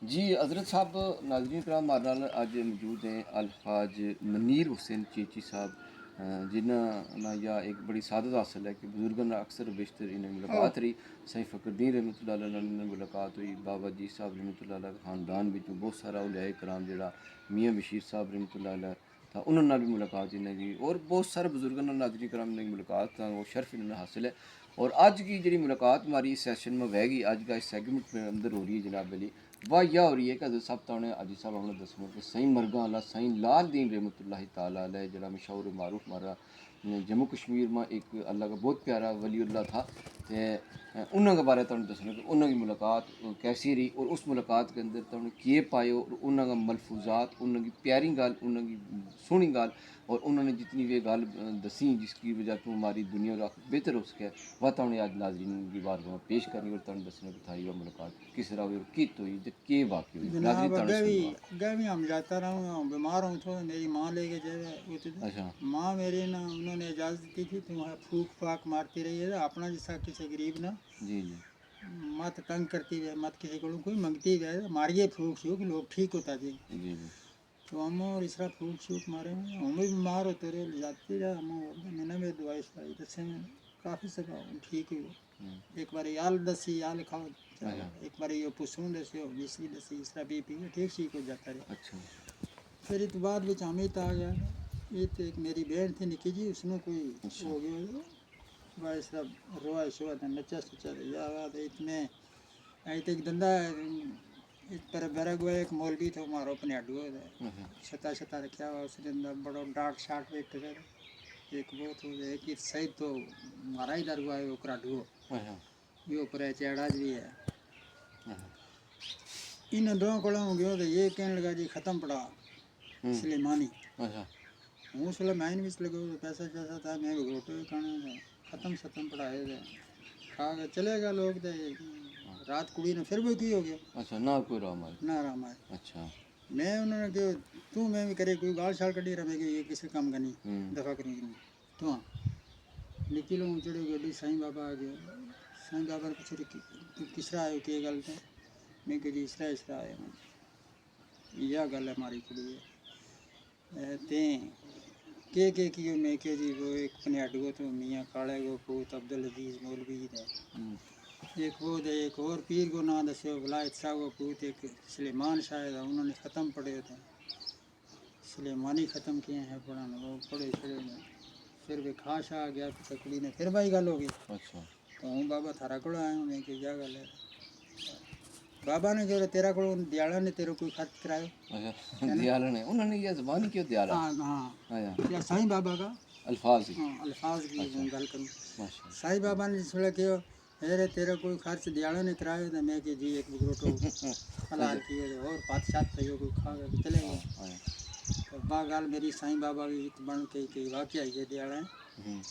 जी हज़रत साहब नाज़रीन कराम हमारे नाल अज मौजूद हैं अल्हाज मनीर हुसैन चेची साहब जिन्हें ना या एक बड़ी सादत हासिल है कि बुजुर्गों ने अक्सर बेशतर इन्हें मुलाकात रही। सही फ़खरुद्दीन रहमतुल्लाह अलैह नाल मुलाकात हुई, बाबा जी साहब रहमतुल्लाह अलैह खानदान विचों बहुत सारा उलियाए कराम जिहड़ा मियाँ बशीर साहब रहमतुल्लाह अलैह था उन्होंने नाल भी मुलाकात इन्हें की और बहुत सारे बुजुर्गों नाल नाज़रीन कराम ने मुलाकात था वो शर्फ इन्हें हासिल है। और अज की जी मुलाकात हमारी इस सैशन में वहगी अज का इस सेगमेंट में अंदर हो रही है जनाब अली वाह यह हो रही है कि हज़रत साहब ताने अजी साहब हमने दसना कि सही मरगा अल्लाह सही लाल दीन रहमतुल्लाह ताला अलैह जरा मशहूर मारूफ हमारा जम्मू कश्मीर में एक अल्लाह का बहुत प्यारा वलीउल्लाह था तो उन्होंने बारे तुम दसना कि उन्होंने मुलाकात कैसी रही और उस मुलाकात के अंदर तुमने किए पायो और उन्होंने मलफूजात उन्होंने प्यारी गाल उन्होंने सोहनी गाल और उन्होंने जितनी भी गाल दसी जिसकी वजह तो हमारी दुनिया और आखिरत बेहतर हो सके वह तुमने आज नाज़रीन की बारगाह में पेश करनी और तुमने दसना कि थारी वह मुलाकात किस तरह हुई और कित हुई तो के वाक़ई हुई जनाब नाज़रीन तुमने सुनवा। अगे भी हम जाता रहा हूँ, बीमार हूँ तो मेरी माँ लेके जाए। अच्छा माँ मेरी ना उन्होंने इजाज़त दी थी तुम्हारा फूक फाक मारती रही है अपना जैसा किसी गरीब ना जी जी मत तंग करती है मत किसी को कोई मंगती है मारिए फूक शूक लोग ठीक होता जी। जी जी तो हम और इस तरह फूक शूक मारे हम भी बीमार होते रहे जाते रहे हम मैंने भी दवाई शवाई दसे में काफ़ी सका ठीक हुई। एक बार याल दसी याल खाओ एक बार ये पुसून दसी और बीसरी दसी इस तरह बीपी ठीक ठीक हो जाता रहे। अच्छा फिर इस बाद में अमित आ गया। ये तो एक मेरी बहन थी निकी जी उसने कोई अच्छा हो गया भाई सब रोआ शोआ था नचा सचा या बात इतने आई तो एक धंधा इस पर बेरग हुआ एक मौलवी थे मारो अपने अड्डुओ छता छता रखा हुआ उसके अंदर बड़ो डाट शाट बैठ कर एक वो तो एक सही तो मारा ही दर हुआ है ओकरा अड्डुओ ये ऊपर चेड़ा भी है। इन दो को गयो तो ये कहने लगा जी ख़त्म पड़ा सलेमानी हूँ सलेमान भी लगे पैसा जैसा था मैं घोटो खाना ख़त्म शत्म पढ़ाए थे खा के चलेगा लोग तो रात कुड़ी ने फिर भी की हो गया। अच्छा ना कोई राम आए ना राम आए अच्छा मैं उन्होंने कहा तू मैं भी करे कोई गाल शाल कटी रहा मैं ये किसी काम का नहीं दफा करी तो हाँ निकलो चढ़े गड्डी साईं बाबा आ गया साईं बाबा ने पूछे तू किसरा आयो के गल तो मैं कही इसरा इसरा आया मैं यह गल है हमारी कुड़ी है ते के कियो मैं के जी वो एक अपने अडगो तो मियाँ काले गो पूत अब्दुल अजीज मौलवी है एक वो दे एक और पीर को ना दस्यो वलायत शाह को पूत एक सलेमान शायद उन्होंने ख़त्म पढ़े थे सलेमानी ख़त्म किए हैं पढ़ाना वो पढ़े छड़े में फिर वे खास आ गया कुड़ी ने फिर भाई गल हो गई। अच्छा तो हूँ बाबा थारा को आया मैं कि क्या गल है बाबा ने जो तेरा को दयाला ने तेरे कोई खर्च करायो अच्छा दयाला ने उन्होंने ये ज़बान क्यों दयाला हाँ हाँ अच्छा या साईं बाबा का अल्फाज हाँ अल्फाज की अच्छा गल करूँ माशा साईं बाबा ने जिसमें कि अरे तेरा कोई खर्च दयाला ने कराया था मैं कि जी एक बुगरोटो हलाल किए और पात सात थे कोई खा के चले गए तो बा गाल मेरी साईं बाबा की बन के वाकया ये दयाला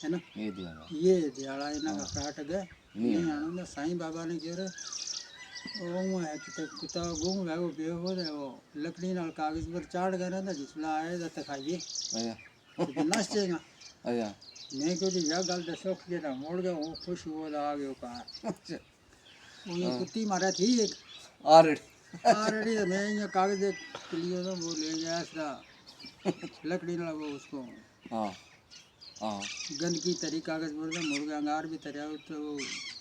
है ना ये दयाला इन्हों का काट गए नहीं आना साईं बाबा ने कह रहे वो है कि कुत्ता गुम है वो बेहो है वो लकड़ी नाल कागज पर चाड़ गया ना जिसला आए तो खाइए नस जाएगा मैं क्यों जी यह गल दसो कि मोड़ गया वो खुश हुआ आ गया कहा वो कुत्ती मारा थी एक ऑलरेडी तो मैं ये कागज लियो तो वो ले गया इसका लकड़ी ना वो उसको गंदगी तरी कागज पर तो मुर्गा अंगार भी तरया तो वो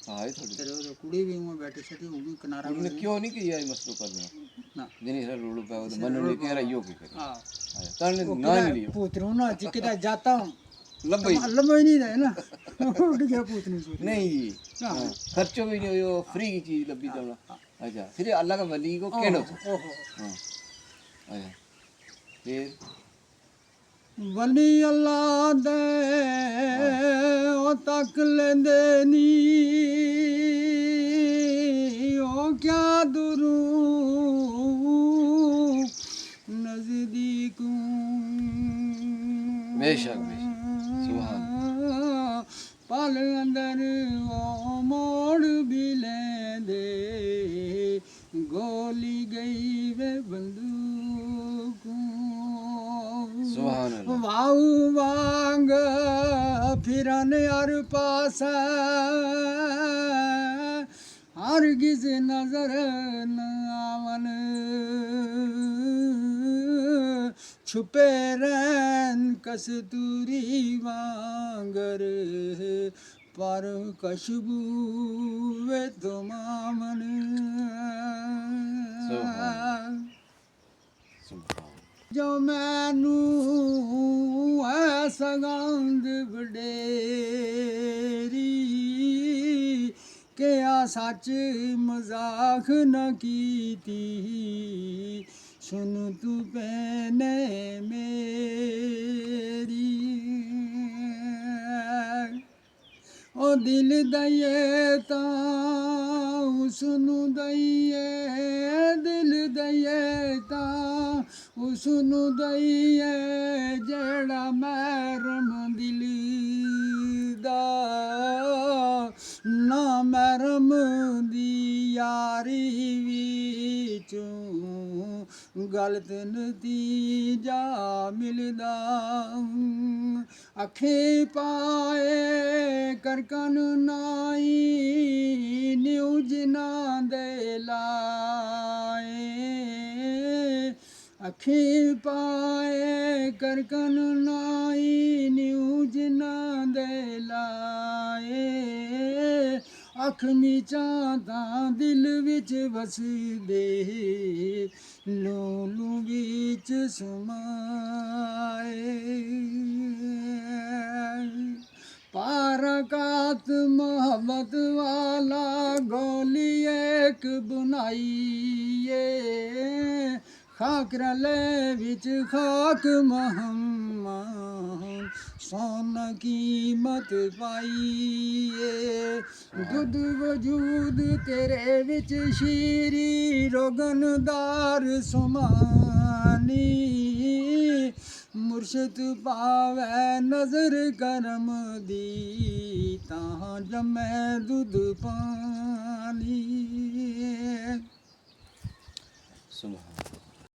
तेरे तो कुड़ी भी वहाँ बैठी सटी वो भी किनारा उन्होंने क्यों नहीं किया ये मसलो कर दिया ना जिन्हें सर रोड पे वो मन ने कह रहा यो की करे हां तने वो ना किधर मिली पूतरू ना जिकदा जाता हूँ लंबई लंबा ही नहीं रहे ना उठ गया पूतनी से नहीं खर्चो भी नहीं हो फ्री की चीज लबी तो अच्छा फिर अल्लाह का वली को कहना था हां अच्छा फिर वली अल्लाह दे ओ तक लेंदे नी ओ क्या दुरू नजदीक बेशक सुभान पल अंदर ओ मोड़ भी लेंदे गोली गई वे बंदूक सुभान अल्लाह वाऊ वांग फिरन हर पास हर किस नजर न आवन छुपे रहन कस्तूरी वांगर पर खुशबू वे तो मामन ਸੁਭਾਨ जो मैनू है सगंध वडेरी के आ सच मजाक न कीती सुन तू पैने मेरी ओ दिल दइए तां उसनू दइए दिल दइए तां उसनू दइए जेड़ा मैरम दिल दा ना मैरम दी यारी विचों गलत नतीजा मिलदा अखें पाए करकन नाई न्यूज ना दे लाए अखें पाए करकन नाई न्यूज ना दे लाए अख मीचां तां दिल विच वसदे लोलू विच समाए पारकात मोहब्बत वाला गोली एक बुनाइए खाक रले विच खाक मोहम्मद सोन कीमत पाइए दुध वजूद तेरे विच शीरी रोगनदार सुमानी मुर्शद पावै नजर करम दी तां जमै दुध पानी ਸੁਭਾਨ